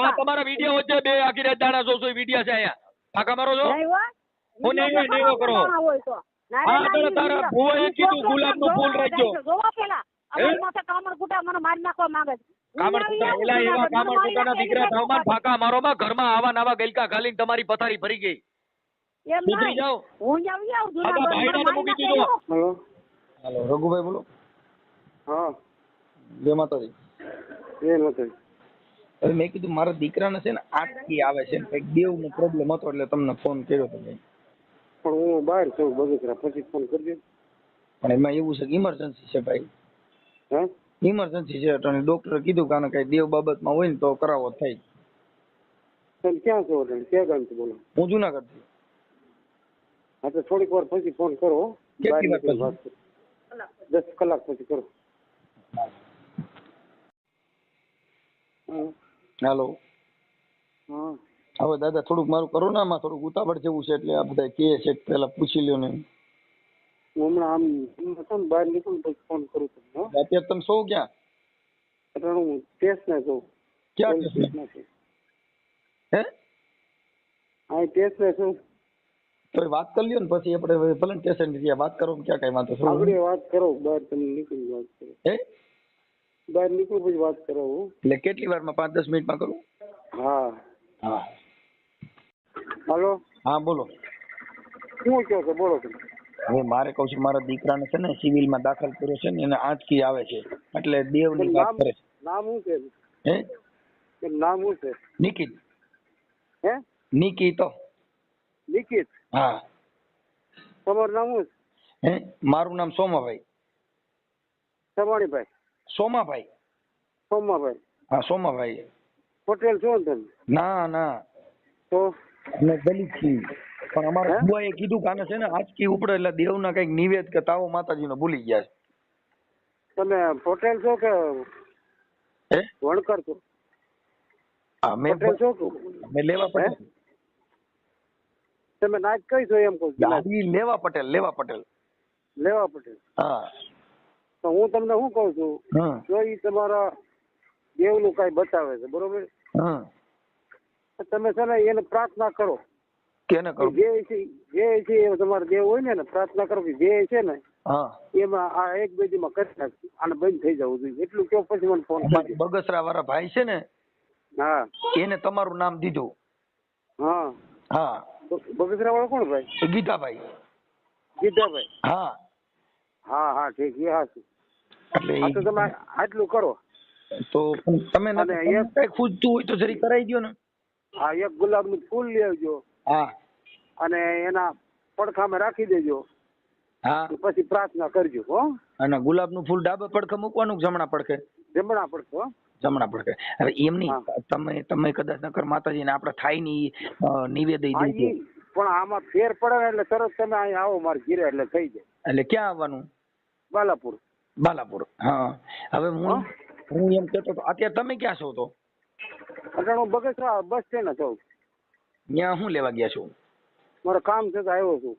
આ તમારા વિડિયો વચ્ચે બે આખી રાત દાણા જોશો વિડિયો છે અહીંયા ફાકા મારો છો હું નહીં કરો હા તો તારા ભુવાએ કીધું ગુલાબનું ફૂલ રાખજો જોવા પેલા અમારી માથે કામરકુટા મને મારી નાખવા માંગે છે કામરકુટા એલા એવા કામરકુટાના દીકરા થાવમાં ફાકા મારોમાં ઘરમાં આવા નવા ગલકા ખાલીને તમારી પથારી ભરી ગઈ એમ સુધરી નહીં જાઓ હું આવી આવું આ જુના ભાઈડાને મૂકી દીધો હેલો હાલો રઘુભાઈ બોલો. હા જય માતાજી. એ નથી હવે મેં કીધું મારા દીકરાને છે ને આંખી આવે છે ને કંઈક દેવનો પ્રોબ્લેમ હતો એટલે તમને ફોન કર્યો હતો મેં. પણ હું બહાર છું બગસરા પછી ફોન કરજો પણ એમાં એવું છે કે ઇમરજન્સી છે ભાઈ, હા ઇમરજન્સી છે એટલે ડોક્ટરે કીધું કે આને કઈ દેવ બાબતમાં હોય ને તો કરાવો થાય. તમે ક્યાં છો તમે ક્યાં ગામથી બોલો? હું જુનાગઢ થી. હા તો થોડીક વાર પછી ફોન કરો કેટલી વાર પછી? વાત કરો 10 કલાક પછી કરો. હાલો હા હવે દાદા થોડુંક મારું કોરોનામાં થોડુંક ઉતાવળ જેવું છે એટલે આ બધા કહે છે કે પેલા પૂછી લ્યો ને. હું હમણાં આમ હતો ને બહાર નીકળું પછી ફોન કરું તમને. અત્યારે તમે સૌ ક્યાં? એટલે હું ટેસ્ટ ના છું. ક્યાં પોલીસ છે? સ્ટેશનમાં છું. હે હા ટેસ્ટ ના છું. તો વાત કરી લ્યો ને પછી આપણે ભલે સ્ટેશન થી વાત કરો ક્યાં કઈ વાંધો છે? આગળ વાત કરો બહાર તમે નીકળી વાત કરો. હે બહાર નીકળું પછી વાત કરો. એટલે કેટલી વારમાં 5-10 મિનિટમાં કરું? હા હા હાલો હા બોલો. શું કહો છો બોલો તમે. હવે મારે કહું છું મારા દીકરાને છે ને સિવિલમાં દાખલ કર્યો છે ને એને આંચકી આવે છે એટલે દેવની વાત કરે છે. નામ શું છે? હે એનું નામ શું છે? નિકિત. હે નિકિત. નિકિત. હા. તમારું નામ શું છે? હે મારું નામ સોમાભાઈ. સવાણીભાઈ? સોમાભાઈ. સોમાભાઈ. હા સોમાભાઈ. પટેલ છો ને તમે? ના ના તો અમે દલિત છીએ પણ અમારા ભુવાએ કીધું કે આને છે ને આંચકી ઉપડે એટલે દેવના કઈક નિવેદ કે તાવો માતાજીનો ભૂલી ગયા છે. તમે પટેલ છો કે હે વણકર છો? અમે પટેલ છો કે અમે લેવા પટેલ. તમે નાચ કઈ છો એમ કહું છું? ઈ લેવા પટેલ. લેવા પટેલ. લેવા પટેલ. હા તો હું તમને શું કહું છું હા જો ઈ તમારા દેવનું કઈ બતાવે છે બરોબર હા તો તમે છે ને એને પ્રાર્થના કરો કેને કરું? જે છે એ તમારો દેવ હોય ને પ્રાર્થના કરો કે જે છે ને હા એમાં આ એક બે દીમાં કરી નાખજો આને બંધ થઈ જવું જોઈએ એટલું કહો પછી મને ફોન કરજો. બગસરા વાળા ભાઈ છે ને હા એને તમારું નામ દીધું. હા હા બગસરા વાળો કોણ ભાઈ? એ ગીતાભાઈ. ગીતાભાઈ? હા હા હા ઠીક એ હા છે. એટલે હા તો તમે આટલું કરો. તો તમે અને કઈ ખૂજતું હોય તો જરી કરાવી દો ને. હા એક ગુલાબનું ફૂલ લઈ આવજો હા અને એના પડખામાં રાખી દેજો હા પછી પ્રાર્થના કરજો હો. અને ગુલાબનું ફૂલ ડાબે પડખે મૂકવાનું કે જમણા પડખે? જમણા પડખે હો. જમણા પડખે. હવે એમ નહીં તમે કદાચ નકર માતાજીને આપણે થાય ની નિવેદન હા દઈ ઈ પણ આમાં ફેર પડે ને એટલે તરત તમે અહીંયા આવો મારા ઘીરે એટલે થઈ જાય. એટલે ક્યાં આવવાનું? બાલાપુર. બાલાપુર. હા હવે હું એમ કહેતો હતો અત્યારે તમે ક્યાં છો? તો અત્યારે હું બગસરા બસ સ્ટેન્ડ છું. ત્યાં શું લેવા ગયા છો? મારે કામ છે તો આવ્યો છું.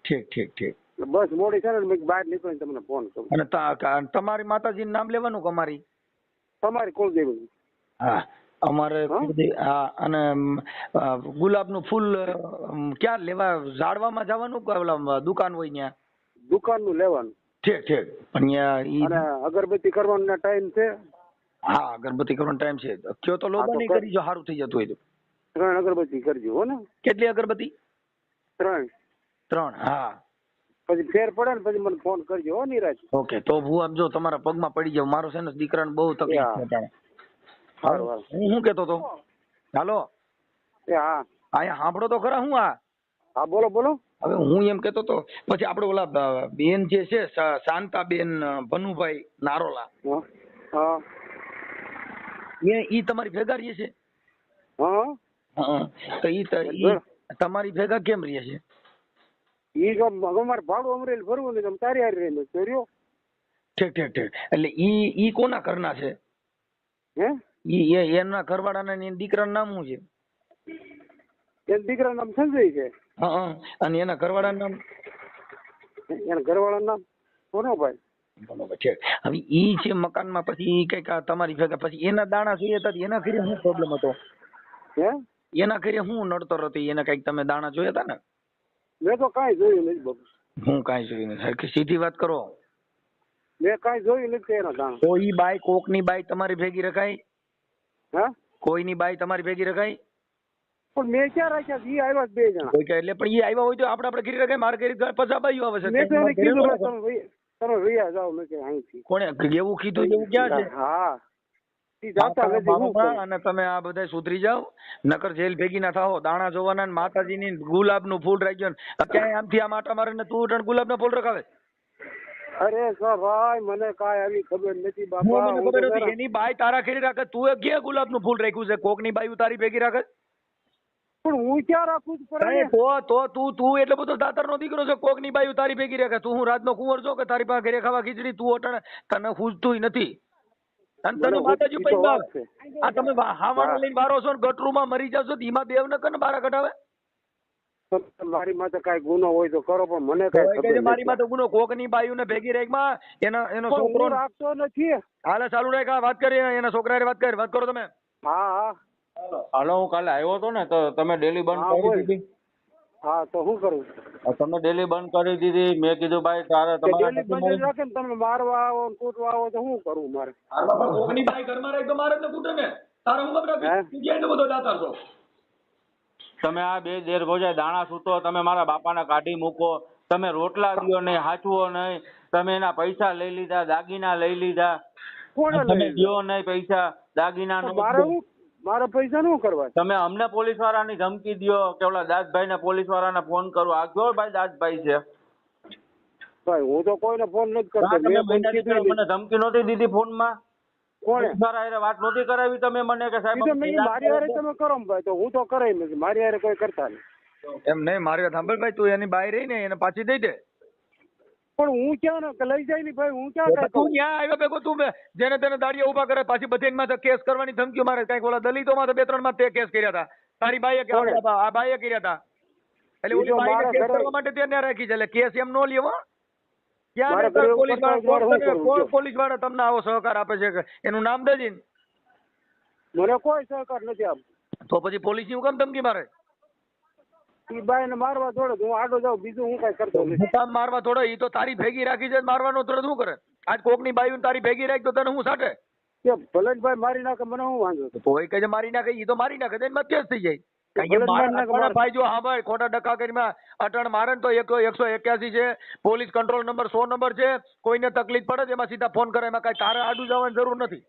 ઠીક ઠીક ઠીક. બસ મોડી છે ને મેં બહાર નીકળીને તમને ફોન કરું. અને તમારી માતાજીનું નામ લેવાનું કે અમારી? તમારી કુળદેવી. હા અમારે હા. અને ગુલાબનું ફૂલ ક્યાં લેવા? ઝાડવામાં જવાનું કે ઓલા દુકાન હોય ત્યાં? દુકાનનું લેવાનું. ઠીક ઠીક. પણ ત્યાં અને અગરબત્તી કરવાનો ટાઈમ છે? હા અગરબત્તી કરવાનો ટાઈમ છે. કયો તો લોબા નહીં કરી જો સારું થઈ જતું હોય તો. 3 અગરબત્તી કરજો હો ને. કેટલી અગરબત્તી? 3. હા પછી ફેર પડે ને પછી મને ફોન કરજો હો નિરાજ. ઓકે. તો હું આમ જો તમારા પગમાં પડી જાવ. મારો છે ને દીકરાને બહુ તકલીફ છે અટાણે. સારું હું શું કેતો તો? હાલો એ હા અહીંયા સાંભળો તો ખરા. હું હા બોલો બોલો. હવે હું એમ કેતો તો પછી આપડે ઓલા બેન જે છે શાંતાબેન ભનુભાઈ નારોલા હા ઈ તમારી ભેગા રહીએ છે? હા તો ઈ તમારી ભેગા કેમ રહીએ છે? ઈ જો અમારે ભાડું અમરેલી ભરવું ને તમે તારી હારી રહીને ચોર્યો. ઠીક ઠીક ઠીક. એટલે ઈ કોના ઘરના છે? હે ઈ એના ઘરવાળાના દીકરાનું નામ શું છે? એના દીકરાનું નામ સંજય છે. હા અને એના ઘરવાળાનું નામ? એના ઘરવાળાનું નામ સોનાભાઈ. બરોબર છે. હવે ઈ છે મકાનમાં પછી કઈક આ તમારી ભેગા પછી એના દાણા જોઈએ હતા એના ઘરે શું પ્રોબ્લેમ હતો? હે એના ઘરે શું નડતર હતી? એને કઈક તમે દાણા જોયા હતા ને? મેં તો કાંઈ જોયું નથી બાપુ. હું કાંઈ જોયું નથી. સરખી સીધી વાત કરો. મેં કાંઈ જોયું નથી એના દાણા. તો ઈ બાઈ કોકની બાઈ તમારી ભેગી રખાય? હે કોઈની બાઈ તમારી ભેગી રખાય? પણ મેં ક્યાં રાખ્યા છે? ઈ આવ્યા જ 2 જણા. કોઈ કે એટલે પણ ઈ આવ્યા હોય તો આપણે ઘરે રખાય. મારે ઘરે પછી બાઈઓ આવે છે. મેં તો એને કીધું ભાઈ તમે વૈયા જાઓ. મેં કે અહીંથી. કોણે એવું કીધું? એવું ક્યાં છે? હા ઈ જાતા નથી. હું કહું. અને તમે આ બધા સુધરી જાઓ, નકર જેલ ભેગી ના થાઓ. દાણા જોવાના ને માતાજીની ગુલાબનું ફૂલ રાખ્યો ને ક્યાંય આમથી આમ આટા મારે ને તું ત્રણ ગુલાબના ફૂલ રખાવે? અરે સર ભાઈ મને કાંઈ આવી ખબર નથી હું બાપા. મને હું ખબર તો હતી જરા- એની બાઈ તારા ઘરે રાખે. તું ક્યાં ગુલાબનું ફૂલ રાખ્યું છે? કોકની બાઈ તારી ભેગી રાખે? પણ હું ક્યાં રાખું છું? અરે તું એટલો બધો દાતરનો દીકરો છે. કોકની બાઈ તારી ભેગી રાખે. તું હું રાજનો કુંવર છો કે તારી પાસે ઘરે ખાવા ખીચડી? તું અટણ તને પૂછતુંય નથી અને તને માતાજી ઈ તો પૈસા વાત છે. આ તમે હાવાને લઈને બારો છો ને ગટરૂમાં મરી જાવ છો તો એમાં દેવ ન કને બારા કઢાવે? મારી માથે કાંઈ ગુનો હોય તો કરો પણ મને તો કાંઈ એ કહે છે ખબર મારી નથી. માં તો ગુનો. કોકની બાઈઓને ભેગી રાખમાં એનો પણ છોકરો હું રાખતો નથી. હાલે ચાલુ રાખ. વાત કરી એના છોકરા વાત કરો તમે. હા હા હાલો હું કાલે આવ્યો હતો ને તો તમે ડેલી બંધ હા, કરી બોલ. દીધી. હા તો શું કરું? તમે ડેલી બંધ કરી દીધી. મેં કીધું ભાઈ તારે કે તમારા ડેલી બંધ જ રાખે ને તમે મારવા આવો ને કૂટવા આવો તો શું કરવું મારે? કોકની બાઈ ઘરમાં રાખ તો મારે જ ને કૂટે ને. તારે હું ખબર હે? તું ક્યાં એટલો બધો દાતાર છો? તમે આ 2 દેર ભોજાય દાણા સૂતો. તમે મારા બાપાને કાઢી મૂકો. તમે રોટલા દ્યો નહીં, હાચવો નહીં. તમે એના પૈસા લઈ લીધા, દાગીના લઈ લીધા. કોણે લઈ તમે લીધા? દ્યો નહીં પૈસા, દાગીના તો નો મારે હું મારા પૈસા શું કરવા? તમે અમને પોલીસ વાળાની ધમકી દ્યો કે ઓલા દાસભાઈ ને પોલીસ વાળાને ફોન કરો. આ કયો ભાઈ દાસભાઈ છે? ભાઈ હું તો કોઈને ફોન નથી કરતો. હા, તમે મેં કોઈ મહિના કીધું દીકરા નહીં. મને ધમકી નહોતી દીધી ફોનમાં? કોણે? મારા હારે વાત નહોતી કરાવી તમે મને કે સાહેબ ઈ તો મેં કીધું મારી હારે તમે કરો ને ભાઈ તો હું તો કરાય નથી. મારી હારે કોઈ કરતા નહીં. એમ નહીં, મારી વાત સાંભળ ભાઈ. તું એની બાઈ રહી ને એને પાછી દઈ દે. પણ હું ક્યાં ને લઈ જાય ને ભાઈ હું ક્યાં કાંઈ તું કરું? ત્યાં આવ્યો ભેગો તું જેને તેને દાડિયા ઉભા કરે પાછી બધી માં કેસ કરવાની ધમકીઓ મારે. કઈક ઓલા દલિતોમાં તો 2-3 માં તે કેસ કર્યા હતા. તારી બાઈએ કોણે? આ બાઈએ કર્યા હતા. એટલે ઈ ઓલી તો બાઈને મારા કેસ ઘરે- કરવા માટે ત્યાં રાખી છે. એટલે કેસ એમ નો લ્યો. ક્યાં મારા ને ઘરે એવું પોલીસ કરતા હોય તો મારે શું કરવું? કોણ પોલીસ વાળા તમને આવો સહકાર આપે છે કે એનું નામ દેજી ને? મને કોઈ સહકાર નથી આપતો. તો પછી પોલીસ ની હું કામ ધમકી મારે? ઈ બાઈને મારવા દોડે તો હું આડો જાઉં. બીજું હું કાંઈ કરતો નથી. હું કામ મારવા થોડો? ઈ તો તારી ભેગી રાખી છે મારવાનો થોડો શું કરે? આજ કોકની બાયું તારી ભેગી રાખી તો તને હું સાટે? કે ભલે જ ભાઈ મારી નાખે મને શું વાંધો છે? તો એ કહે છે મારી નાખે. ઈ તો મારી નાખે તો એમાં કેસ થઈ જાય. કારણ કે ભલે જ મારી નાખે, મારા મારે- ભાઈ જો હા ભાઈ ખોટા ડખા કરીમાં અટણ મારે ને તો 181 છે. પોલીસ કંટ્રોલ નંબર 100 નંબર છે. કોઈને તકલીફ પડે તો એમાં સીધા ફોન કરે. એમાં કઈ તારે આડું જવાની જરૂર નથી.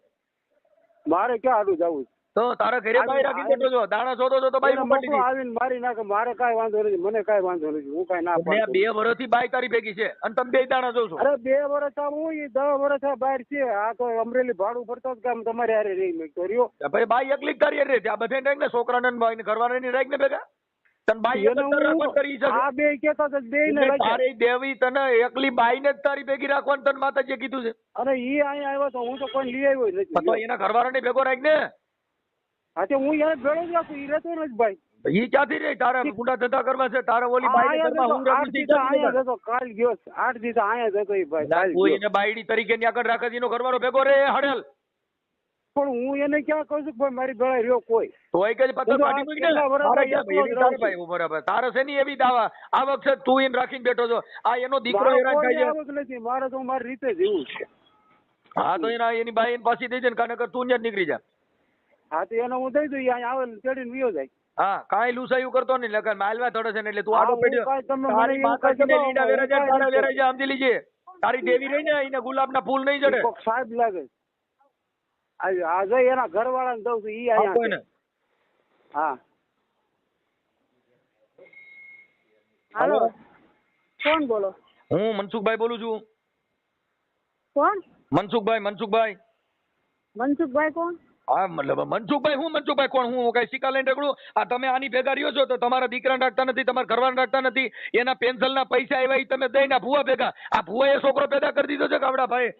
મારે ક્યાં આડું જવું છે? તો તારા ઘરે બાઈ રાખી દેતો છો. દાણા શોધો છો તો બાઈ એને મોકલી મોકલો આવીને મારી નાખે. મારે કાંઈ વાંધો નથી. મને કાંઈ વાંધો નથી. હું કાંઈ ના પાડતો. 2 વર્ષથી બાઈ તારી ભેગી છે અને તમે 2 દાણા જોશો. અરે 2 વર્ષ આ હું ઈ 10 વર્ષ આ બહાર છે. આ તો અમરેલી ભાડું ભરતો જ કામ તમારે હારે રહી મેં તો રહ્યો. ભાઈ બાઈ એકલી જ તારી હારે રહે. આ બધે રાખ ને છોકરાને ને બાઈને ઘરવાળાને રાખ ને ભેગા. તને બાઈ એક જ એને તારે હું- રાખવા કરી છે. આ બે કહેતા હતા બે ને એટલે તારી દેવી તને એકલી બાઈને જ તારી ભેગી રાખવાનું તને માતાજીએ કીધું છે. અને ઈ અહીંયા આવ્યો તો હું તો કોઈ લઈ આવ્યો જ તો નથી. એના ઘરવાળાને ભેગો રાખ ને. હા તે હું એને ભેળો જ રાખું. ઈ રહેતો નથી ભાઈ. ઈ ક્યાંથી રે? તારે ગુંડા ધંધા કરવા છે? તારે ઓલી આ બાઈને અહીંયા ઘરમાં જતો, હું 8 રાખી દિવસ અહીંયા છે? જતો. કાલ ગયો 8 દિવસ અહીંયા જતો ઈ ભાઈ. કાલ કોઈ ગયો. એને બાયડી તરીકે ની આગળ રાખે છે. એનો ઘરવાળો ભેગો રે હડેલ. પણ હું એને ક્યાં કહું છું કે ભાઈ મારી ભેળા રહ્યો કોઈ? તો એ કે પત્તો હું તો કાઢી મૂક ને. કેટલા વર્ષ તારે એકલો ક્યાં જ એવી રહું તારે છું. ભાઈ ઉભો રહે. તારે છે ની એવી દાવા આ વખતે તું એને રાખીને બેઠો છો. આ એનો દીકરો મારે હેરાન કોઈ થાય છે. આવું જ નથી. મારે તો મારી રીતે જીવું છે. હા તો એની બાઈ એને પાછી દઈ દે ને કાને તું ત્યાં જ નીકળી જા. હા તો એને હું દઈ દઉં. ઈ અહીંયા આવે ને ચડીને વિયો જાય. હા કાંઈ લુસાયું કરતો નહીં. લગન માલવા થોડે છે ને એટલે તું હા, આડો હું પડ્યો. કાંઈ તમને તારી મને એવું માતાજીને કાંઈ લીડા કહેતો, વેરા જાય, હું તારા કાંઈ વેરા જાય સમજી લીજે. તારી દેવી રહી ને એને ગુલાબના ફૂલ નહીં જડે. કોક સાહેબ લાગે છે. આ જઈ એના ઘરવાળાને દઉં છું. ઈ અહીંયા આપો એને. છે. હા હાલો કોણ બોલો? હું મનસુખભાઈ બોલું છું. કોણ? મનસુખભાઈ. મનસુખભાઈ કોણ? હા મતલબ મનસુખભાઈ કોણ? હું કઈ સિક્કા લઈને રગડું? આ તમે આની ભેગા રહ્યો છો તો તમારા દીકરાને રાખતા નથી, તમારા ઘરવાળાને રાખતા નથી. એના પેન્શનના પૈસા આવ્યા ઈ તમે દઈને ભૂવા ભેગા. આ ભૂવાએ છોકરો પેદા કરી દીધો છે કે આવડા ભાઈ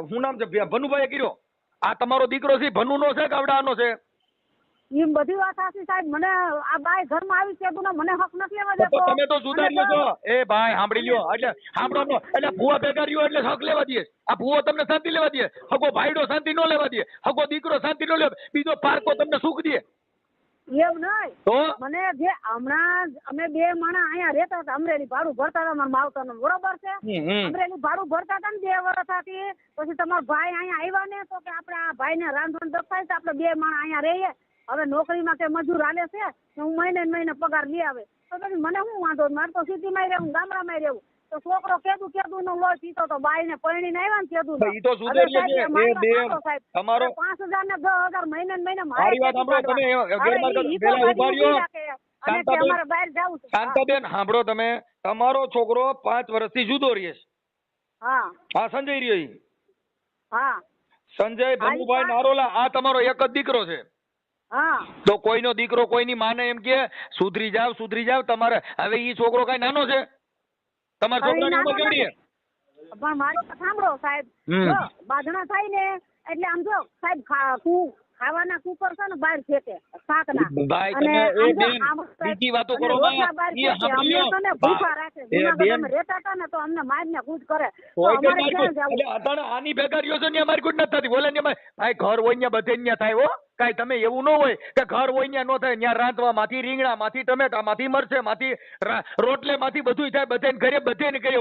શું નામ છે ભનુભાઈએ કર્યો? આ તમારો દીકરો છે ભનુનો છે કે આવડા આનો છે? એમ બધી વાત સાચી સાહેબ. મને આ બાઈ ઘરમાં આવી છે ને મને હક નથી લેવા તો દેતો. તમે તો સુધાર્યો છો. એ ભાઈ સાંભળી લ્યો, એટલે સાંભળો, એટલે ભૂવા ભેગા રહ્યો એટલે હક લેવા દે. આ ભૂવો તમને શાંતિ લેવા દે, હગો ભાઈડો શાંતિ ન લેવા દે, હગો દીકરો શાંતિ ન લેવા, બીજો પારકો તમને સુખ દે. એવું નહીં. તો મને જે હમણાં અમે બે માણસ અહીંયા રહેતા હતા, અમરેલી ભાડું ભરતા હતા મારા માવતરનું, બરોબર છે. અમરેલી ભાડું ભરતા હતા ને 2 વર્ષથી. પછી તમારો ભાઈ અહીંયા આવ્યા ને તો કે આપણે આ ભાઈને રાંધણ દફાય તો આપણે 2 માણસ અહીંયા રહીએ. હવે નોકરીમાં કે મજૂર હાલે છે, હું મહિને પગાર લઈ આવે તો પછી મને શું વાંધો? મારે તો સિટીમાં રહેવું, ગામડામાં રહેવું. તો છોકરો કેદું નો લોહી પીતો તો બાઈને પરણીને આવ્યા ને કેદું. ઈ તો સુધરીએ છે. એ બેન તમારો 5,000 ને 10,000 મહિને મારી વાત સાંભળો તમે. ગેરમાર્ગ પેલા ઉભા રહ્યો. શાંતાબેન સાંભળો તમે. તમારો છોકરો 5 વર્ષથી જુદો રહે છે. હા હા, સંજય રહ્યો ઈ. હા સંજય ભનુભાઈ નારોલા, આ તમારો એક જ દીકરો છે. હા તો કોઈનો દીકરો કોઈની માને એમ કે સુધરી જાવ તમારે. હવે ઈ છોકરો કઈ નાનો છે? તમારા છોકરાની ઉંમર કેવડી છે? પણ મારી વાત સાંભળો સાહેબ. જો બાંધણા થાય ને એટલે આમ જો સાહેબ ખાવાના કુકર છે ને બહાર ફેંકે શાકના. ભાઈ તમે એ બેન બીજી વાતો કરો માં. ઈ સાંભળ્યો ભૂખા રાખે. જૂનાગઢમાં રહેતા હતા ને તો અમને મારને કૂટ કરે. તો કોઈ અમારે કઈ ક્યાં જવું? એટલે અટાણે આની ભેગા રહ્યો છો ને અમારી કુટ નથી થતી. બોલે ને ભાઈ ઘર હોય ને બધે ન્યા થાય હો. કાઈ તમે એવું ન હોય કે ઘર હોય ન્યા નો થાય. ન્યા રાંધવા માંથી, રીંગણા માંથી, ટમેટા માંથી, મરચે માંથી, રોટલે માંથી બધું થાય. બધે ઘરે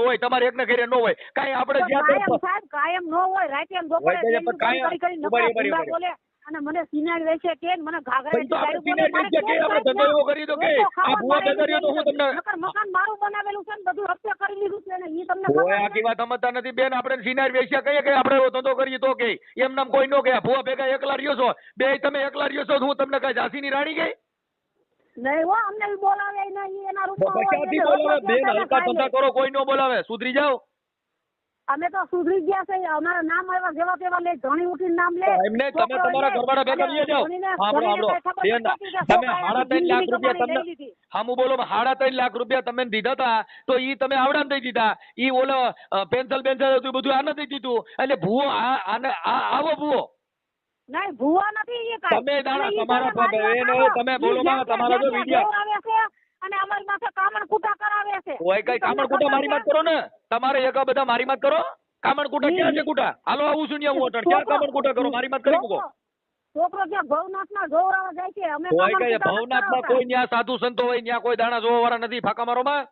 હોય, તમારે એકને ઘરે ન હોય. કાઈ આપણે કાયમ સાહેબ કાયમ ન હોય. રાતે એમ બપોરે બોલે અને મને સિનાર વેચે કે મને ઘાઘરા મકાન મારું બનાવેલું છે ને બધું હપ્તે કરી લીધું છે ને ઈ તમને કોઈ આખી વાત સમજતા નથી બેન. આપણે સિનાર વેચ્યા કહીએ કે આપણે એવો ધંધો કરીએ તો કે એમ નામ કોઈ નો કે ભૂવા ભેગા એકલા રહ્યો છો. બે તમે એકલા રહ્યો છો. હું તમને કઈ ઝાંસીની રાણી ગઈ? નહીં હો, અમને બોલાવે નહીં. એના રૂપમાં ક્યાંથી બોલાવે બેન? હલકા ધંધા કરો, કોઈ નો બોલાવે. સુધરી જાઓ. અમે તો સુધરી ગયા છે. અમારા નામ આવ્યા જેવા તેવા લે, ધણી ઉઠીને નામ લે. એમને તમે તમારા ઘરવાળા ભેગા લઈ જાઓ. સાંભળો બેન, તમે 3.5 લાખ રૂપિયા તમને હામું બોલો 3.5 લાખ રૂપિયા તમે દીધા હતા તો ઈ તમે આવડાને દઈ દીધા. ઈ ઓલો પેન્સલ હતું બધું આને દઈ દીધું. એટલે ભૂવો આવો ભૂવો નહીં. ભૂવા નથી એ કાંઈ. તમે દાણા તમારા તમે બોલો માં તમારા જો વિડિયો આવે છે અને અમારી માથે કામણ કૂટા કરાવે છે. કોઈ કઈ કામણ કૂટા મારી વાત કરો ને. તમારે એક બધા મારી વાત કરો. કામણ કૂટા ક્યાં છે કૂટા? હાલો આવું છું હું અટણ. ક્યાં કામણ કૂટા કરો? મારી વાત કરી મૂકો. છોકરો ત્યાં ભવનાથમાં જોવરાવા જાય છે. અમે કોઈ કઈ ભવનાથમાં કોઈ ન્યા સાધુ સંતો હોય ન્યા કોઈ દાણા જોવા વાળા નથી. ફાકા મારો માં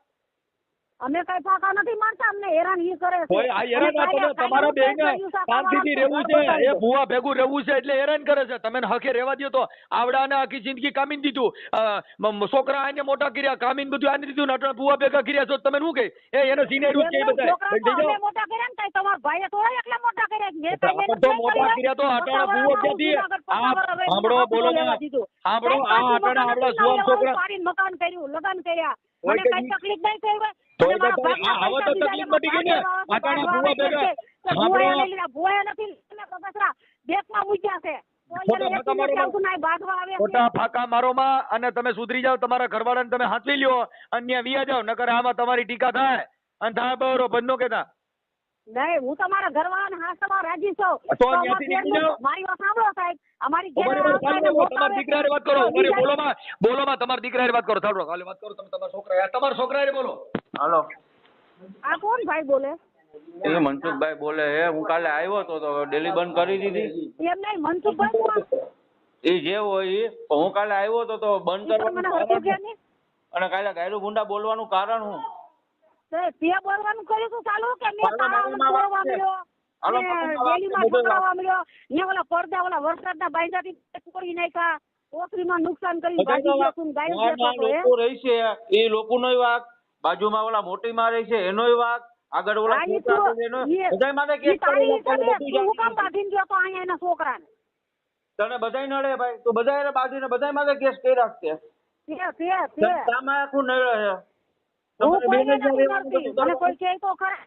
અમે કઈ ફાકા નથી મારતા. અમને હેરાન ઈ કરે છે. કોઈ આ હેરાન ના તમે તમારા બેને શાંતિથી રહેવું છે. એ ભૂવા ભેગું રહેવું છે એટલે હેરાન કરે છે. તમે હકે રહેવા દો તો આવડાને આખી જિંદગી કામીન દીધું. છોકરા આને મોટા કર્યા, કામીન બધું આને દીધું ને અટણ ભૂવા ભેગા કર્યા છો. તમે શું કે એને સિનિયર કે બધા મોટા કર્યા ને કઈ તમારા ભાઈએ થોડા એકલા મોટા કર્યા. તો મોટા કર્યા તો અટણ ભૂવો ક્યાંથી? સાંભળો બોલો સાંભળો. આ અટણ આપડા સુવામ છોકરા મકાન કર્યું, લગન કર્યા. મને કઈ તકલીફ નહીં થઈ હોય. હવે તો તકલીફ પડી ગઈ ને. અટાણા ભૂવા ભેગા ભૂવા નથી બેકમાં મૂક્યા છે. ખોટા ફાકા મારો માં અને તમે સુધરી જાવ. તમારા ઘરવાળાને તમે હાંચવી લ્યો. અન્ય વિયા જાવ. નકર આમાં તમારી ટીકા થાય અને થાય બરો બંધ નો કેતા. નહીં, હું તમારા ઘરવાળાને હાંસવા રાજી છું. તો ત્યાંથી નીકળી જાઓ. મારી વાત સાંભળો સાહેબ. અમારી તમારા દીકરાએ વાત કરો. બોલો માં તમારા દીકરાએ વાત કરો. સાંભળો કાલે વાત કરો. તમે તમારા છોકરાએ બોલો. હાલો, આ કોણ ભાઈ બોલે? એ મનસુખભાઈ બોલે હે. હું કાલે આવ્યો તો ડેલી બંધ કરી દીધી. એમ નહીં, મનસુખભાઈ એ જે હોય હું કાલે આવ્યો તો બંધ કરવાનું અને કાલે ગાયરું ગુંડા બોલવાનું કારણ હું તે બોલવાનું કર્યું તું ચાલુ કે મેં તાળામાં બોલવા મળ્યો અને ડેલીમાં પકડવા મળ્યો ને ઓલા પડદા ઓલા વરસાદના બાંધાથી તોડી નાખ્યા. ઓસરીમાં નુકસાન કરી ભાજી ગયું ગાયું લોકો રહી છે એ લોકોનો વાક, બાજુમાં ઓલા મોટી માં રહી છે એનોય વાક, આગળ ઓલા બધાય માથે કેસ હું કામ બાંધીને ગયો તો અહીંયા એના છોકરાને તને બધાય નડે ભાઈ તો બધાય બાંધીને બધાય માથે કેસ કરી રાખશે. આખું નડે છે. મને કોઈ કહે તો ખરા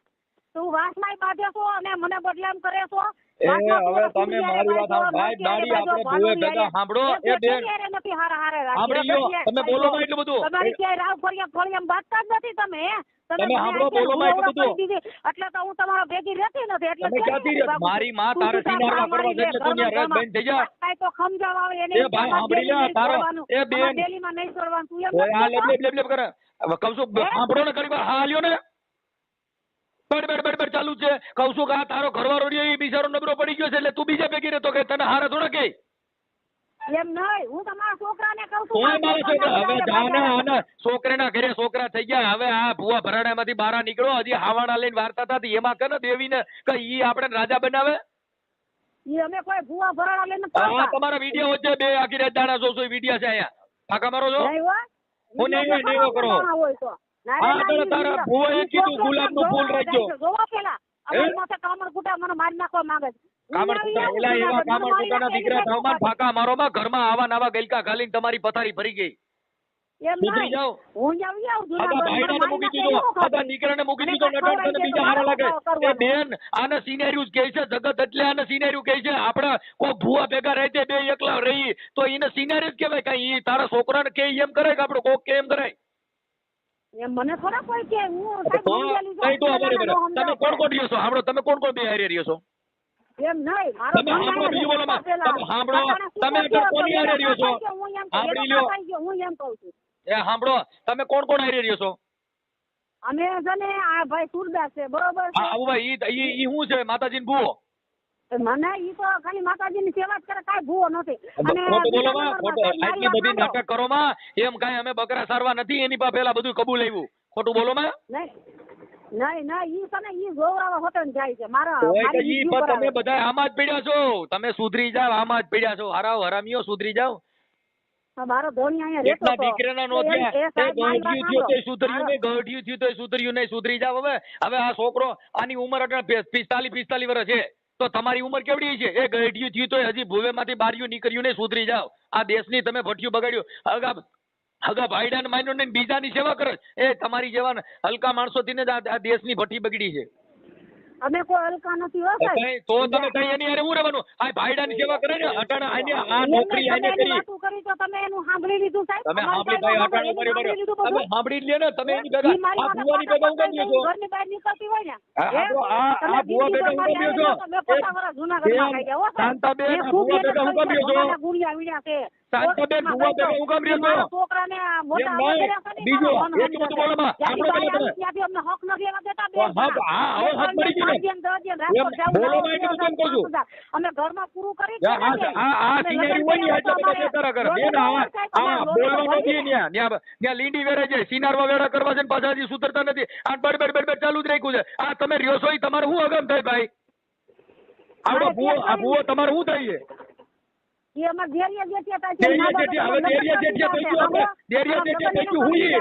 તું વાસમાં બાંધે છો અને મને બદનામ કરે છો. એ હવે તમે મારી વાત સાંભળો. ભાઈ દાડી આપણે ભૂવે ભેગા સાંભળો. એ બેન નથી હારે સાંભળી લ્યો. તમે બોલો માં એટલું બધું. તમારી ક્યાંય રાવ ફળિયામ બાંધતા જ નથી તમે. તમે સાંભળો બોલો માં એટલું બધું. એટલે તો હું તમારો ભેગી રહેતી નથી. એટલે તમે ક્યાંથી રહે? મારી માં તારે સિનારવા કરવા છે એટલે તું ત્યાં રહે બેન થઈ જા. કાઈ તો સમજાવ આવે એને. એ ભાઈ સાંભળી લે તારો. એ બેન ડેલીમાં નહીં છોડવાનું. તું એમ ઓય આ લેબ કરે. હવે કહું છું સાંભળો ને કરી વાર. હા લ્યો ને બડ ચાલુ છે. કહું છું કે આ તારો ઘરવાળો રહ્યો એ બિચારો નબળો પડી ગયો છે એટલે તું બીજા ભેગી રહેતો કે તને હારા થોડા કે એમ નહીં. હું તમારા છોકરાને કહું છું. તોય મારા છોકરા હવે જાને આને છોકરાના ઘરે છોકરા થઈ ગયા. હવે આ ભુવા ભરાડામાંથી બહાર નીકળો. હજી હાવાણા લઈને વાર્તા થતી એમાં કે ને દેવીને કે ઈ આપણે રાજા બનાવે. ઈ અમે કોઈ ભૂવા ભરાડા લઈને આ તમારા વિડિયો વચ્ચે બે આખી રાત દાણા જોશો વિડિયો છે અહીંયા. ફાકા મારો છો નહીં હોય. હું નહીં કરો. હોય તો હા તો તારા ભુવાએ કીધું ગુલાબનું ફૂલ રાખજો. જોવા પેલા અમારી માથે કામર કુટા મને મારી નાખવા માંગે છે. કામર કુટા એલા એવા કામર કુટાના દીકરા થાવમાન ફાકા મારોમાં ઘરમાં આવા નવા ગલકા ખાલીને તમારી પથારી ભરી ગઈ. એમ સુધરી નહીં. જાઓ. હું જાવી આવું આવા ભાઈડાને મૂકી દીધો. આવા દીકરાને મૂકી દીધો. નટણ તને બીજા હારા લાગે. એ બેન આને સિનેરિયું કહે છે જગત એટલે આને સિનેરિયું કહે છે. આપણે કોઈ ભુવા ભેગા રહે બે એકલા રહી તો એને સિનેરિયું જ કહેવાય. કઈ ઈ તારા છોકરાને કે એમ કરે કે આપણે કોક કે એમ કરાય. એમ મને થોડા કોઈ કે હું તો કઈ તો અમારે બરાબર. તમે કોણ કોણ રહ્યો છો? સાંભળો તમે કોણ કોણ બે હારે રહ્યો છો? એમ નહીં. તમે સાંભળો બીજું બોલો માં. તમે સાંભળો તમે અત્યારે કોની હારે રહ્યો છો? સાંભળી લ્યો. હું એમ કહું છું. એ સાંભળો તમે કોણ કોણ હારે રહ્યો છો? અમે છે ને આ ભાઈ સુરદાસ છે બરોબર છે. હા આવું ભાઈ ઈ શું છે માતાજીનો ભૂવો? મને ઈ તો ખાલી માતાજીની સેવા જ કરે કાંઈ ભૂવો નથી. ખોટું બોલો માં. ખોટું આટલી બધી નાટક કરો માં. એમ કાંઈ અમે બકરા સારવા નથી એની પાસે પેલા બધું કબૂલ આવ્યું. ખોટું બોલો માં. નહીં ઈ તને ઈ જોવરાવા હોતો ને જાય છે મારા. હોય કે ઈ પણ તમે બધા આમાં જ પડ્યા છો. તમે સુધરી જાવ આમાં જ પડ્યા છો. હારાવ હરામીઓ સુધરી જાવ. મારો ધોની અહીંયા રહેતો એટલા દીકરાના નો થયા. એ ગઢિયું થયું તો સુધર્યું નહીં. ગઢિયું થયું તો સુધર્યું નહીં. સુધરી જાવ હવે. હવે આ છોકરો આની ઉંમર 45 વર્ષ છે તો તમારી ઉંમર કેવડી છે? એ ગઢિયું થયું તો હજી ભુવેમાંથી બારીયું નીકળ્યું નહીં. સુધરી જાવ. આ દેશની તમે ભઠ્યું બગાડ્યું. હગા ભાઈડાને માન્યો ને બીજાની સેવા કરે. એ તમારી જેવા હલકા માણસોથી ને આ દેશની ભઠ્ઠી બગડી છે. અમે કોઈ હલકા નથી હો સાહેબ. તો તમે કઈ એની હારે હું રહેવાનું? આ ભાઈડાની સેવા કરે ને અટાણા આને આ નોકરી આને કરી. વાતું કરી તો તમે એનું સાંભળી લીધું સાહેબ. તમે સાંભળી ભાઈ અટાણું બરાબર. તમે સાંભળી લ્યો ને. તમે એની ભેગા આ ભુવાની ભેગા હું કર્યો છો? ઘરની બહાર નીકળતી હોય ને આ ભુવા ભેગા હું કર્યો છો? શાંતાબેન આ ભુવા ભેગા હું કર્યો છો? ગુણિયા વિણ્યા છે. શાંતાબેન ભુવા ભેગા હું કર્યો છો? છોકરાને મોટા બીજો એટલું બધું બોલો માં. આપણે પેલા તમે ત્યાંથી અમને હક નથી એવા દેતા બેન. હા હવે હક મળી ગયું ને. બોલો માં એટલું કેમ કહું છું? અમે ઘરમાં પૂરું કરી આ સિનેરી હોય ને એટલે બધા બેતારા કરે. બેન આ બોલવા નથી ત્યાં લીંડી વેરે છે. સિનારવા વેરા કરવા છે ને પાછા હજી સુધરતા નથી. આ બડ ચાલુ જ રાખ્યું છે. આ તમે રહ્યો છો એ તમારે શું અગમ થાય ભાઈ? આવડો આ ભૂવો તમારે શું થાય છે? એ અમાર દેરિયા જેઠિયા હવે દેરિયા જેઠિયા થઈ ગયું. આપણે દેરિયા જેઠિયા થઈ ગયું હુંય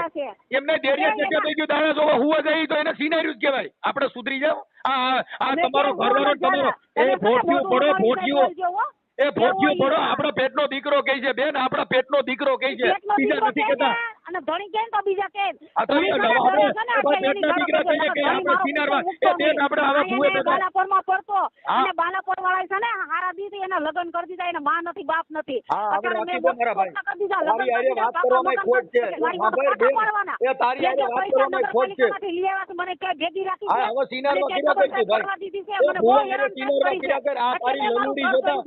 એમને દેરિયા જેઠિયા થઈ ગયું. દાણા જોવા હુવા જાય તો એને સિનાર્યું જ કહેવાય. આપણે સુધરી જાવ. આ તમારો ઘરવાળો તમારો એ ભોટિયું પડો ભોટિયું. એ ભોટિયું પડો. આપણો પેટનો દીકરો કહે છે બેન. આપણા પેટનો દીકરો કહે છે. બીજા નથી કહેતા. અને ધણી કેમ તો બીજા કે આ તો પેટના દીકરા કહીએ કે આપણે સિનારવા એ બેન આપણે આવા ભૂવે બેઠા. બાલાપોરમાં પડતો અને બાલાપોર વાળા છે ને હારા દીધી એને લગ્ન કરી દીધા. એને માં નથી બાપ નથી. હા હવે રાખી દો મારા ભાઈ. તારી હારે વાત કરવામાં ખોટ છે. એ તારી હારે વાત કરવામાં ખોટ છે. મને કઈ ભેગી રાખી. હા હવે સિનારવા કિરા કરજો ભાઈ. એ ભૂવા હારે સિનારવા કિરા કર. આ તારી લલુડી જોતા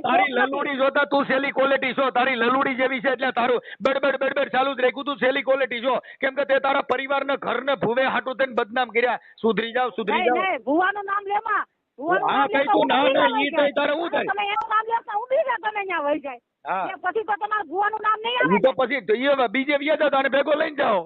તારી લલુડી જોતા તું સેલી ક્વોલિટી છો. તારી લલુડી જેવી છે એટલે તારું બડબડ ચાલુ જ રાખ્યું. તું સેલી ક્વોલિટી છો કેમ કે તે તારા પરિવારને ઘરને ભૂવે હાટું થઈને બદનામ કર્યા. સુધરી જાવ સુધરી જાવ. ભુવાનું નામ લેમાં. હા કઈ તું ના ઈ કઈ તારે શું થાય? તમે એનું નામ લેતા હું બીજા તમે અહીંયા વહી જાય. હા પછી તો તમારું ભુવાનું નામ નહીં આવે. ઈ તો પછી એ બીજે વ્યાજ હતા અને ભેગો લઈને જાઓ.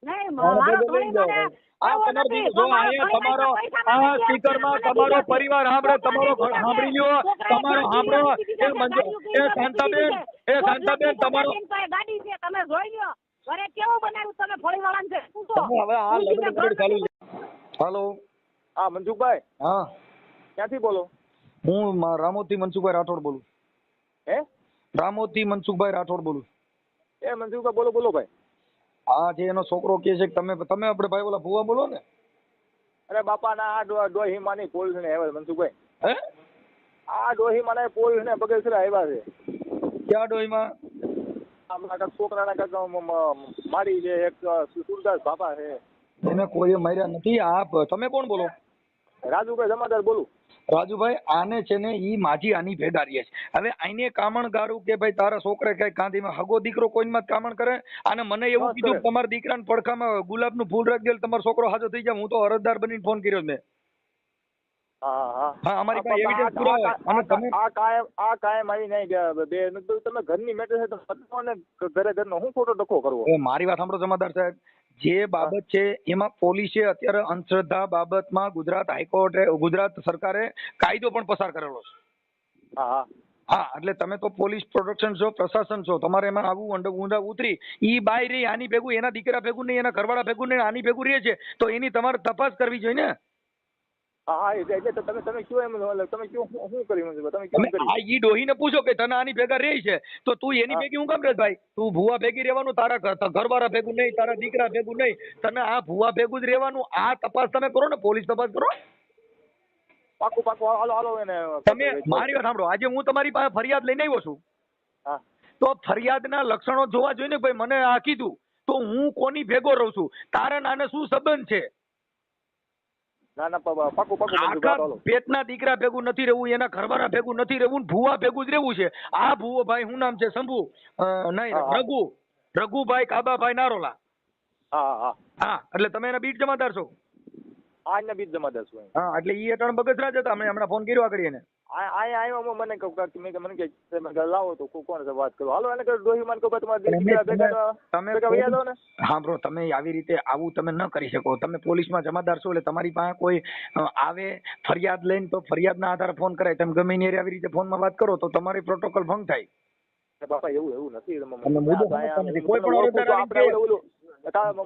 નહીં મારો થોડી મને આ તમારો જો અહીંયા તમારો આ સ્પીકરમાં તમારો પરિવાર સાંભળે. તમારો સાંભળી લ્યો. તમારો સાંભળો. એ મંજુ એ શાંતાબેન તમારો ગાડી છે તમે જોઈ લ્યો. ઘરે કેવું બનાવ્યું તમે ફળી વાળાને છે શું તો હવે આ લગન ચાલુ છે. હાલો હા મનસુખભાઈ. હા ક્યાંથી બોલો? હું રામોદથી મનસુખભાઈ રાઠોડ બોલું. હે રામોદથી મનસુખભાઈ રાઠોડ બોલું. એ મનસુખભાઈ બોલો બોલો ભાઈ. હા જે એનો છોકરો કહે છે કે તમે આપણે ભાઈ ઓલા ભુવા બોલો ને. અરે બાપા ના આ ડોહીમાની પોલીસ ને આવ્યા મનસુખભાઈ, હે આ ડોહીમાના પોલીસ ને બગેસરા આવ્યા છે. ક્યાં ડોહીમાં? આપણા કાંઈક છોકરાના કાંઈક મારી છે, એક સુરદાસ બાપા છે. એને કોઈએ માર્યા નથી. આ તમે કોણ બોલો? રાજુભાઈ જમાદાર બોલું. રાજુભાઈ, આને છે ને ઈ માજી આની ભેગા રહીએ છે. હવે આઈને કામણ ગારું કે ભાઈ તારા છોકરે કઈ કાંધીમાં હગો દીકરો કોઈમાં કામણ કરે. અને મને એવું કીધું કે તમારા દીકરાને પડખામાં ગુલાબનું ફૂલ રાખી દે, તમારો છોકરો હાજો થઈ જાય. હું તો અરજદાર બનીને ફોન કર્યો મેં. હા, અમારી પાસે એવિડન્સ પુરાવા. અને તમે આ કાયમ આવી નહીં ગયા બે તમે ઘરની મેટર છે તો બધાને ઘરે ઘરનો હું ખોટો ડખો કરવો. મારી વાત સાંભળો જમાદાર સાહેબ, જે બાબત છે એમાં પોલીસે અત્યારે અંધશ્રદ્ધા બાબતમાં ગુજરાત હાઈકોર્ટે, ગુજરાત સરકારે કાયદો પણ પસાર કરેલો છે. હા હા, એટલે તમે તો પોલીસ પ્રોટેક્શન છો, પ્રશાસન છો, તમારે એમાં આવું ઊંડા ઉતરી ઈ બાય રહી આની ભેગું, એના દીકરા ભેગું નહીં, એના ઘરવાળા ભેગું નહીં, આની ભેગું રહે છે તો એની તમારે તપાસ કરવી જોઈએ ને. હા એટલે તમે કયો એમ તમે કયો શું કર્યું તમે કેમ કરી? આ ઈ ડોહીને પૂછો કે તને આની ભેગા રહી છે તો તું એની ભેગી હું કામ રહે ભાઈ? તું ભૂવા ભેગી રહેવાનું, તારા ઘરવાળા ભેગું નહીં, તારા દીકરા ભેગું નહીં, તને આ ભૂવા ભેગું જ રહેવાનું. આ તપાસ તમે કરો ને, પોલીસ તપાસ કરો. પાકું હાલો એને તમે મારી વાત સાંભળો, આજે હું તમારી પાસે ફરિયાદ લઈને આવ્યો છું. હા, તો ફરિયાદના લક્ષણો જોવા જોઈએ ને ભાઈ. મને આ કીધું તો હું કોની ભેગો રહું છું, તારા નાને શું સંબંધ છે? ના પાકું આખા પેટના દીકરા ભેગું નથી રહેવું, એના ઘરવાળા ભેગું નથી રહેવું, ભૂવા ભેગું જ રહેવું છે. આ ભૂવો ભાઈ શું નામ છે? શંભુ નહીં, રઘુભાઈ કાબાભાઈ નારોલા. હા, એટલે તમે એના બીટ જમાદાર છો? આજના બીજ જમાદાર છું. હા, એટલે ઈ અટણ બગસરા જ હતા. અમે હમણાં ફોન કર્યો આગળ એને. આવ્યો મને કે લાવો તો કોણ છે વાત કરો. હાલો એને ડોહી માન કહું તમારે હા બ્રો, તમે આવી રીતે આવું તમે ન કરી શકો. તમે પોલીસમાં જમાદાર છો એટલે તમારી પાસે કોઈ આવે ફરિયાદ લઈને તો ફરિયાદના આધારે ફોન કરાય. તમે ગમે એને આવી રીતે ફોનમાં વાત કરો તો તમારી પ્રોટોકોલ ભંગ થાય. બાપા એવું નથી. કોઈ પણ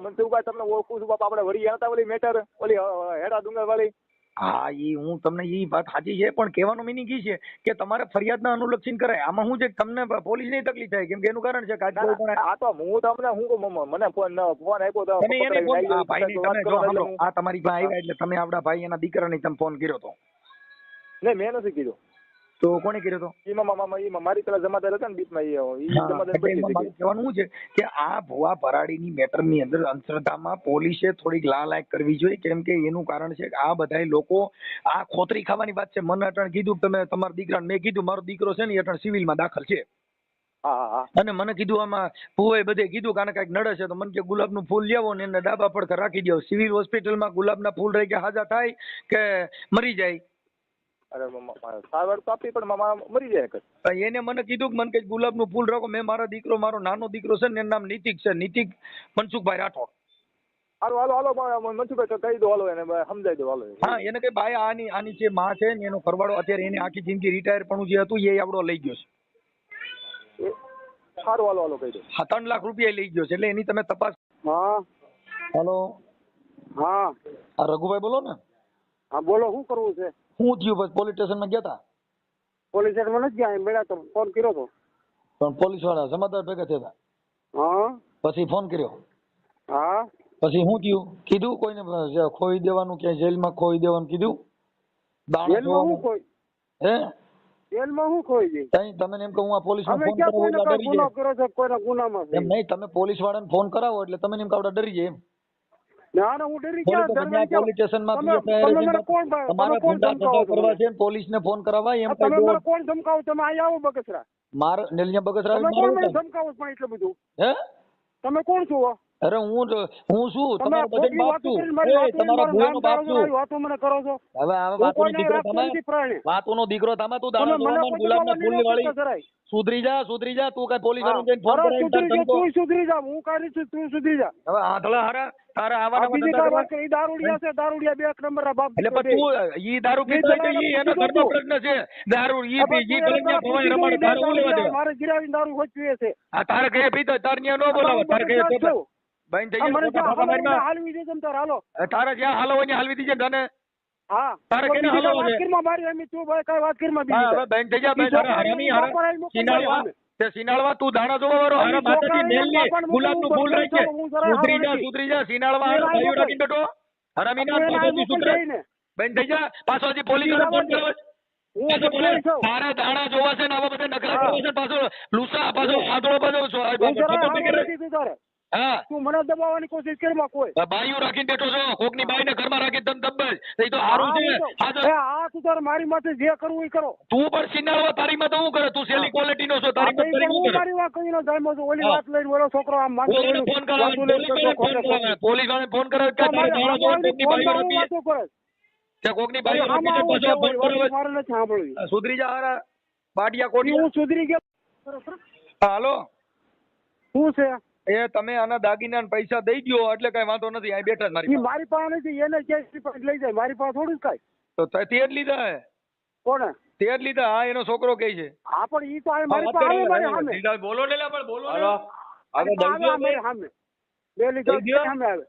મનસુખભાઈ તમને ઓળખું છું બાપા. આપણે વળી હતા ઓલી મેટર ઓલી હેડા ડુંગર વાળી. હા, ઈ હું તમને ઈ વાત સાચી છે, પણ કહેવાનો મિનિંગ ઈ છે કે તમારે ફરિયાદના અનુલક્ષીને કરાય. આમાં શું છે તમને પોલીસની તકલીફ થાય, કેમ કે એનું કારણ છે કે આ તો હું તમને મને ફોન આપ્યો તો તમે એને ભાઈને તમે જો સાંભળો, આ તમારી પાસે આવ્યા એટલે તમે આપડા ભાઈ એના દીકરાને તમે ફોન કર્યો તો? નહીં, મેં નથી કીધું. તો કોને કર્યો તો? એમાં મારી પેલા જમાદાર હતા ને બીચમાં કહેવાનું છે કે આ ભુવા ભરાડીની મેટરની અંદર અંધશ્રદ્ધામાં પોલીસે થોડીક લાલાયક કરવી જોઈએ, કેમ કે એનું કારણ છે કે આ બધા લોકો આ ખોતરી ખાવાની વાત છે. મને અટણ કીધું તમે તમારા દીકરાને, મેં કીધું મારો દીકરો છે ને અટણ સિવિલમાં દાખલ છે. અને મને કીધું આમાં ભુવાએ બધે કીધું કે આને કાંઈક નડે છે તો મને કે ગુલાબનું ફૂલ લેવો ને એને ડાબા પડખે રાખી દો. સિવિલ હોસ્પિટલમાં ગુલાબના ફૂલ રહી કે હાજા થાય કે મરી જાય? અરે સારવાર તો આપી પણ મરી જાય. એને મને કીધું કે મને કઈ ગુલાબનું ફૂલ રાખો. મેં મારા દીકરો, મારો નાનો દીકરો છે ને એનું નામ નીતિક છે, નીતિક મનસુખભાઈ રાઠોડ. હાલો મનસુખભાઈ કહી દો, હાલો એને સમજાઈ દો. હાલો હા, એને કઈ ભાઈ આની જે માં છે ને એનો ઘરવાળો અત્યારે એને આખી જિંદગી રિટાયર પણ જે હતું એ આવડો લઈ ગયો છે. સારું, હાલો કહી દો. હા, 3 લાખ રૂપિયા લઈ ગયો છે એટલે એની તમે તપાસ. હા, હેલો. હા, રઘુભાઈ બોલો ને? હા બોલો, શું કરવું છે? શું થયું? બસ પોલીસ સ્ટેશનમાં ગયા હતા? પોલીસ સ્ટેશનમાં નથી ગયા, મેળા તો ફોન કર્યો હતો પણ પોલીસ વાળા જમાદાર ભેગા થયા હતા. હા, પછી ફોન કર્યો. હા, પછી શું થયું? કીધું કોઈને ખોઈ દેવાનું કે જેલમાં ખોઈ દેવાનું કીધું? જેલમાં હું ખોઈ? હે, જેલમાં હું ખોઈ ગઈ? તમે એમ કહું આ પોલીસમાં અમે ફોન ક્યાં કરાવો કોઈને એટલે ડરી ગુનો જાય. કરો છો? કોઈના ગુનામાં છે એમ નહીં, તમે પોલીસ વાળાને ફોન કરાવો એટલે તમે એમ કાવડા ડરી જાય. એમ ના હું ડરી ગયા. પોલીસ સ્ટેશનમાં તમારે કોણ ધમકાવો કરવા છે પોલીસને ફોન કરાવવા એમ તમે મને કોણ ધમકાવો? તમે અહીંયા આવો બગસરા. માર નેલિયા બગસરા તમે કોણ મને ધમકાવો પણ એટલું બધું? હે, તમે કોણ છો? અરે હું શું તમારો બધો ખોટી બાપ વાતો છું. કરીને મારી તમારા ભૂવાનો બાપ છું. વાતો મને કરો છો. હવે આ વાતોનો દીકરો તમે, વાતોનો દીકરો તમે, તું દાણા જોવામાં ગુલાબના ફૂલની વાળી સુધરી જા. તું કઈ પોલીસ વાળાને જઈને ફોન કરાવીને તું સુધરી જા. હું કાઢી છું, તું સુધરી જા. હવે આંધળા હારા તારા આવાના બીજી ધંધા વાત છે, ઈ દારૂડિયા છે, દારૂડિયા 2 નંબર બાપ. એટલે પણ તું ઈ દારૂ પીતો હોય તો ઈ એનો ઘરનો પ્રશ્ન છે. દારૂ ઈ પી ઈ કલંગિયા ભવાઈ રમાડે, તારે હું લેવા દેવા? મારે ગિરાવીને દારૂ હોચવે છે. આ તારે કઈ પીતો તાર ન્યા નો બોલાવે, તારે કઈ બેન થઈ મને જાય હાલવી દે તમ તાર. હાલો તારે જ્યાં હાલો હોય હાલવી દીજે તને. હા, તારે કેને હાલવા છે? વાત કરમાં મારી એમ તું ભાઈ કઈ વાત કરમાં હા, બીજી. હવે બેન થઈ જા. બેન તારા હરામી હારા સિનાળવા તે સિનાળવા તું દાણા જોવા વાળો હારા માતાજી મેલની ગુલાબનું ફૂલ રાખે. સુધરી જા સિનાળવા હારા ભાઈઓ રાખીને બેઠો. હરામીના આપણે પાછો એને તું મોકલી છોકરા દઈએ ને. બંધ થઈ જા પાછો હજી પોલીસ વાળા ફોન કરે હું પાછો બોલે બધું છું. તારે દાણા જોવા છે ને આવા બધા નખરા હા. કરવા છે પાછો લુસા પાછો આંધળો પાછો છો આ હું જરા બાપા હારો નથી તું તારે. હા તું મને દબાવવાની કોશિશ કરીમાં કોઈ. બાઈઓ રાખીને બેઠો છો કોકની બાઈને ઘરમાં રાખી તને દબ્બજ એ તો હારું છે આ તો હા તું તારે મારી માથે જે કરવું એ કરો. તું પણ સિનારવા તારી માં તો હું કરે તું સેલી ક્વોલિટી નો છો આ તારી તો માં ઈ તારી પણ હું હું કરે મારી વાત કરીને જામ્યો છું. ઓલી હા. વાત લઈને ઓલો છોકરો આમ માંગે પોલીસને ઓલું ફોન કરાવે વાતું લઈને કરતો ખોટે ખોટું. પોલીસ વાળાને ફોન કરાવે કે તો તારે મારે દાણા જોવા આમાં કોકની બાઈઓ ફોનમાં હું રાખી વાતો કરે. છે કોકની બાઈઓ આમાં રાખી છે આવું પાછો છે, ફોન ઓલી કરાવે મારે નથી સાંભળવી. સુધરી જા હારા બાડિયા ઈ કોટિયા હું સુધરી ગયો. હાલો શું છે એ તમે આના દાગીના ને પૈસા દઈ દ્યો એટલે કઈ વાંધો નથી અહીં બેઠા જ મારી ઈ પાસે મારી પાસે નથી. એને ક્યાંય લઈ જાય મારી પાસે થોડું જ કાંઈ. તો તે જ લીધા હે કોને તે જ લીધા હા એનો છોકરો કહે છે હા પણ ઈ તો આ મારી પાસે આવે મારી સામે. સીધા બોલો ને લા, પણ બોલો ને. હાલો મારી પાસે આવે મારી સામે. બે લીધા દઈ દ્યો. સામે આવે.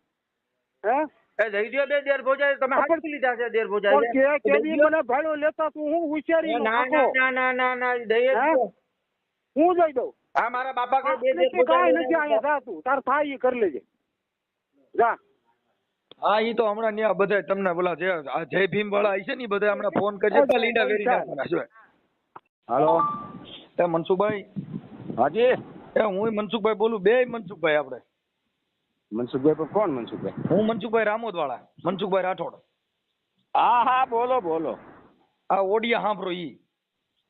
હે એ દઈ દ્યો બે દેર ભોજાય તમે પણ- હાથથી લીધા છે દેર ભોજાય પણ કે કેદી મને ભાડો લેતા તું હું હોશિયારી ના ના ના ના ના દઈ જ હે? દ્યો. હું જઈ દઉં. હા મારા બાપા કે બે દેર કાંઈ નથી ભોજાય અહીંયા જા તું તાર થાય ઈ કરી લેજે જા. હા ઈ તો હમણાં ન્યા બધા તમને બોલા જે આ જય ભીમ વાળા છે ને ઈ બધા હમણાં ફોન કરશે તો લીંડા વેરી નાખવાના છે હાલો એ મનસુખભાઈ હાજી એ હું મનસુખભાઈ બોલું બે મનસુખભાઈ આપણે મનસુખભાઈ પણ કોણ મનસુખભાઈ? હું મનસુખભાઈ રામોદ વાળા મનસુખભાઈ રાઠોડ હા હા બોલો બોલો. આ ઓડિયા સાંભળો ઈ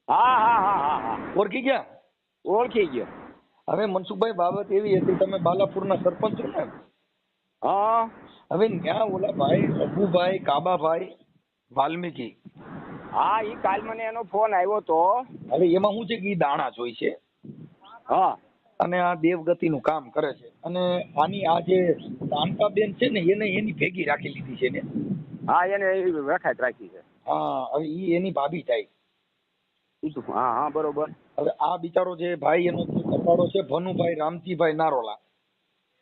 હા હા હા હા હા ઓળખી ગયા ઓળખી ગયો. હવે મનસુખભાઈ બાબત એવી હતી તમે બાલાપુરના સરપંચ છો ને હા હવે ત્યાં ઓલા ભાઈ રઘુભાઈ કાબાભાઈ વાલ્મીકી હા ઈ કાલ મને એનો ફોન આવ્યો તો. હવે એમાં શું છે કે ઈ દાણા જોઈ છે હા અને આ દેવગતિનું કામ કરે છે અને આની આ જે કાંતાબેન છે ને એને એની ભેગી રાખી લીધી છે ને હા એને એવી રખાત રાખી છે. હા હવે ઈ એની ભાભી થાય ઈ તો હા હા બરોબર. હવે આ બિચારો જે ભાઈ એનો જે કપાળો છે ભનુભાઈ રામજીભાઈ નારોલા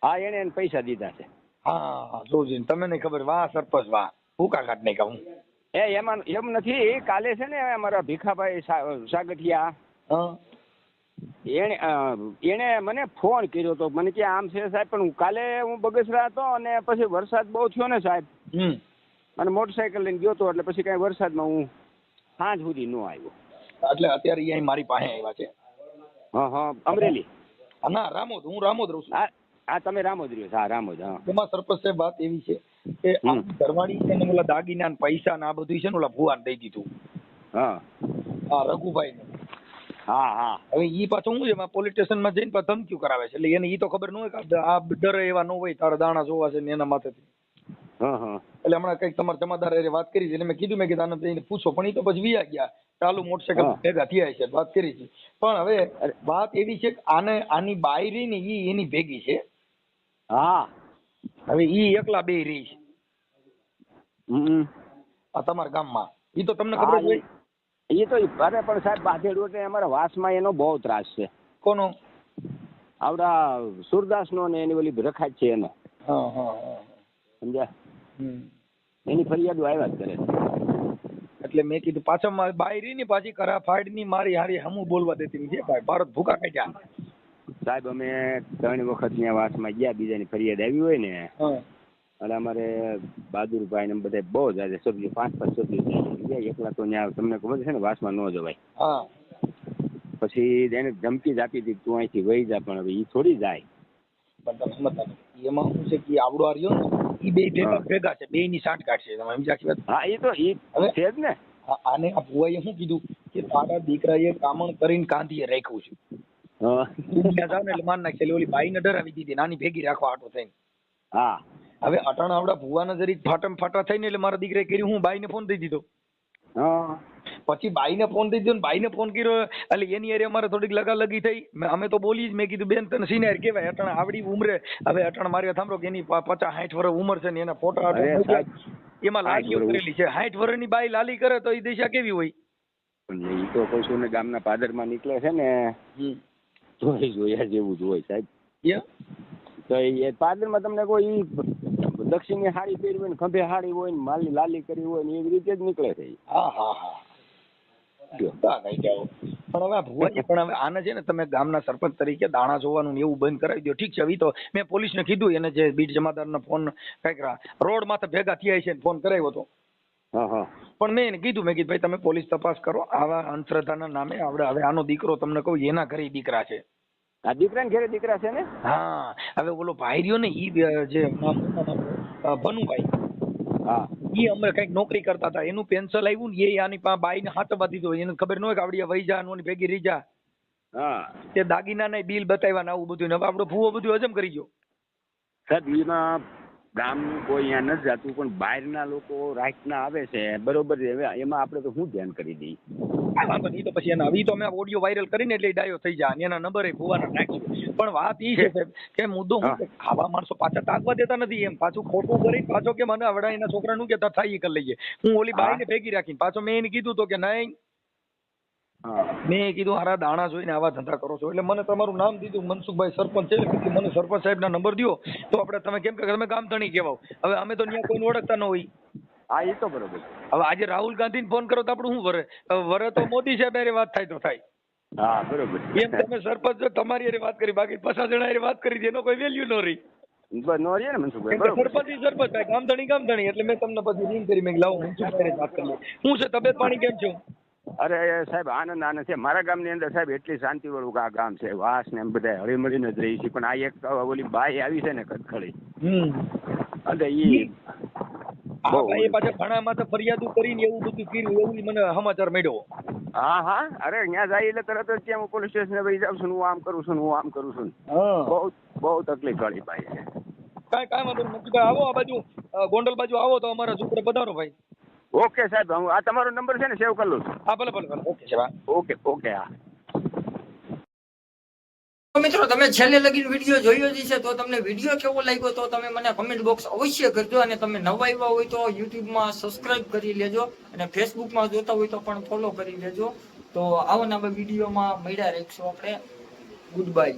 હા એને પૈસા દીધા છે. હા જોજી તમે નહીં ખબર વાહ સરપંચ વાહ ભૂકા કાઢ નહીં કહું એમાં એમ નથી. કાલે છે ને અમારા ભીખાભાઈ સાગઠિયા હા એને મને ફોન કર્યો તો. મને કે આમ છે સાહેબ પણ કાલે હું બગસરા હતો અને પછી વરસાદ બહુ થયો ને સાહેબ અને મોટરસાયકલ લઈને ગયો તો એટલે પછી કઈ વરસાદમાં હું સાંજ સુધી ન આવ્યો. એટલે અત્યારે ઈ અહીં મારી પાસે આવ્યા છે હા હા અમરેલી. ના રામોદ હું રામોદ રહું છું હા હા તમે રામોદ રહ્યો છો. હા રામોદ. હા એમાં સરપંચ સાહેબ વાત એવી છે કે આ ઘરવાળી છે ને ઓલા દાગીના ને પૈસા ને આ બધું છે ને ઓલા ભુવાને દઈ દીધું હા આ રઘુભાઈ ને હા હા હવે ઈ પાછું શું છે એમાં પોલીસ સ્ટેશનમાં જઈને પાછું ધમકીઓ કરાવે છે એટલે એને ઈ તો ખબર ન હોય કે આ ડરે એવા ન હોય તારા દાણા જોવા છે ને એના માથેથી હા હા એટલે હમણાં કઈક તમારા જમાદાર હારે વાત કરી છે એટલે મેં કીધું મેં કીધું આને જઈને પૂછો પણ ઈ તો પછી વિયા ગયા ચાલુ મોટરસાયકલ હા. ભેગા થયા છે વાત કરી છે પણ હવે વાત એવી છે કે આની બાઈ રહી ને ઈ એની ભેગી છે હા હવે ઈ એકલા બે રહી છે હમ આ તમારા ગામમાં ઈ તો તમને હા, ખબર જ હોય એ તો અરે પણ સાહેબ બાધેડું એટલે અમારા વાસમાં એનો બહુ ત્રાસ છે. કોનો આવડા સુરદાસનો ને એની ઓલી રખાત છે એનો હા હા હા સમજ્યા. હમ. એની ફરિયાદો આવ્યા જ કરે છે. એટલે મેં કીધું પાછા મારી બાઈ રહી ને પાછી કરા ફાડ ની મારી હારી હમું બોલવા દેતી નથી ભાઈ ભારત ભૂકા કાઢ્યા સાહેબ અમે 3 વખત ત્યાં વાસમાં ગયા બીજાની ફરિયાદ આવી હોય ને હા અને અમારે બહાદુરભાઈ ને બધા બહુ જ આજે સભ્યો 5-5 સભ્યો ગયા એકલા તો ત્યાં તમને ખબર છે ને વાસમાં ન જવાય. હા પછી એને ધમકી જ આપી હતી તું અહીંથી વહી જા પણ હવે એ થોડી જાય. પણ તમે સમજતા નથી એમાં શું છે કે આવડો હાર્યો ને એ બે ભેગા છે બે ની સાંઠગાંઠ છે તમે સમજ્યા કે વાત હા એ તો એ હવે છે જ ને. આને આ ભુવાએ શું કીધું કે તારા દીકરાએ કામણ કરીને કાંધીએ રાખ્યું છે હા તું ત્યાં જાવ ને એટલે માર નાખશે એટલે ઓલી બાઈને ડરાવી દીધી નાની ભેગી રાખવા હાટો થઈને હા હવે અટાણા આવડા ભુવાના જરીક ફાટમ ફાટા થઈને એટલે મારા દીકરાએ કર્યું હું બાઈને ફોન દઈ દીધો હા પછી બાઈને ફોન દઈ દીધો ને બાઈને ફોન કર્યો એટલે એની હારે અમારે થોડીક લગાલગી થઈ અમે તો બોલી જ મેં કીધું બેન તને સિનિયર કહેવાય અટાણા આવડી ઉમરે હવે અટાણા મારે સાંભળો કે એની 50-60 વર્ષ ઉંમર છે ને એના ફોટા અરે સાહેબ, એમાં લાલીઓ કરેલી છે 60 વર્ષની બાઈ લાલી કરે તો એ દિશા કેવી હોય પણ એ તો કહું છું ને ગામના પાદરમાં નીકળે છે ને જોયા જેવું જ હોય સાહેબ. તો એ પાદરમાં તમને કોઈ દક્ષિણની હાડી પહેરી હોય ને ખંભે હાડી હોય ને માલની લાલી કરી હોય ને એવી રીતે જ નીકળે છે. હા હા હા કઈ જાઓ પણ હવે આ ભુવાજી પણ હવે આને છે ને તમે ગામના સરપંચ તરીકે દાણા જોવાનું ને એવું બંધ કરાવી દો. ઠીક છે, હવે તો મેં પોલીસને કીધું, એને જે બીટ જમાદારનો ફોન કઈક રોડ માથે ભેગા થયા છે ફોન કરાવ્યો હતો. પણ મેં એને કીધું, મેં કીધું ભાઈ તમે પોલીસ તપાસ કરો, આવા અંધશ્રદ્ધાના નામે આપણે હવે આનો દીકરો તમને કહું એના ઘરે દીકરા છે. આ દીકરાને ઘરે દીકરા છે ને? હા, હવે ઓલો ભાઈ રહ્યો ને ઈ જે ભનુભાઈ, હા, ઈ અમે કઈક નોકરી કરતા હતા, એનું પેન્શન આવ્યું ને એ આની પાસે બાઈને હાથમાં દીધો, એને ખબર ન હોય કે આવડી વહી જા નો ભેગી રહી જા. હા, તે દાગીના ના બિલ બતાવ્યા ને આવું બધું, હવે આપણો ભૂવો બધું હજમ કરી ગયો. સાહેબ એમાં ગામનું કોઈ અહીંયા નથી જતું, પણ બહારના લોકો રાતના આવે છે, બરોબર છે. હવે એમાં આપણે તો શું ધ્યાન કરી દઈએ? વાંધો નહીં, તો પછી એના ઈ તો અમે ઓડિયો વાયરલ કરીને એટલે ડાયો થઈ જાય અને એના નંબર ભૂવાના નાખ્યો. પણ વાત ઈ છે સાહેબ કે મુદ્દો હું કે આવા માણસો પાછા તાકવા દેતા નથી, એમ પાછું ખોટું કરી પાછો કે મને આવડા એના છોકરાનું કે થાય કરી લઈએ. હું ઓલી બાઈને ભેગી રાખીને પાછો મેં એને કીધું તો કે નહીં, મેં કીધું હારા દાણા જોઈને આવા ધંધા કરો છો, એટલે મને તમારું નામ દીધું મનસુખભાઈ સરપંચ છે, એટલે મને સરપંચ સાહેબના નંબર દો તો આપણે તમે કેમ કે તમે ગામ ધણી કહેવાઓ. હવે અમે તો ત્યાં કોઈને ઓળખતા ન હોય. હા, એ તો બરોબર. હવે આજે રાહુલ ગાંધીને ફોન કરો તો આપણું શું વરે તો મોદી સાહેબ હારે વાત થાય તો થાય. હા, બરોબર. એમ તમે સરપંચ તમારી હારે વાત કરી, બાકી 50 જણા હારે વાત કરી એનો કોઈ વેલ્યુ ન રહી. નો રે ને મનસુખભાઈ, સરપંચ સરપંચ ભાઈ, ગામ ધણી એટલે મેં તમને પછી રિંગ કરી, મેં લાવો મનસુખભાઈ વાત કરી. શું છે તબિયત પાણી કેમ છો? અરે સાહેબ આનંદ છે. મારા ગામની અંદર સાહેબ એટલી શાંતિ વાળું આ ગામ છે, વાસ ને એમ બધા હળી મળીને જ રહી છે. પણ આ એક ઓલી બાઈ આવી છે ને કટખળી, અને ઈ ભાઈ પાછા ઘણામાં તો ફરિયાદો કરીને એવું બધું કર્યું એવું મને સમાચાર મળ્યો. હા હા, અરે અહીંયા જાય એટલે તરત જ ત્યાં હું પોલીસ સ્ટેશને ભાઈ જાઉં છું, હું આમ કરું છું, હું આમ કરું છું. બહુ તકલીફ વાળી બાઈ છે. કાંઈ વાંધો નથી, આવો આ બાજુ ગોંડલ બાજુ આવો તો અમારા ઝૂંપડે પધારો ભાઈ. ઓકે સાહેબ, હું આ તમારો નંબર છે ને સેવ કરી લઉં છું. હા ભલે ભલે ભલે, ઓકે છે. ઓકે હા. મિત્રો તમે છેલ્લે લગીને વિડીયો જોયો જ છે, તો તમને વિડીયો કેવો લાગ્યો તો તમે મને કમેન્ટ બોક્સ અવશ્ય કરજો. અને તમે નવા આવ્યા હોય તો યુટ્યુબમાં સબસ્ક્રાઇબ કરી લેજો, અને ફેસબુકમાં જોતા હોય તો પણ ફોલો કરી લેજો. તો આવા નવા વિડીયોમાં મળ્યા રહીશું આપણે. Good bye.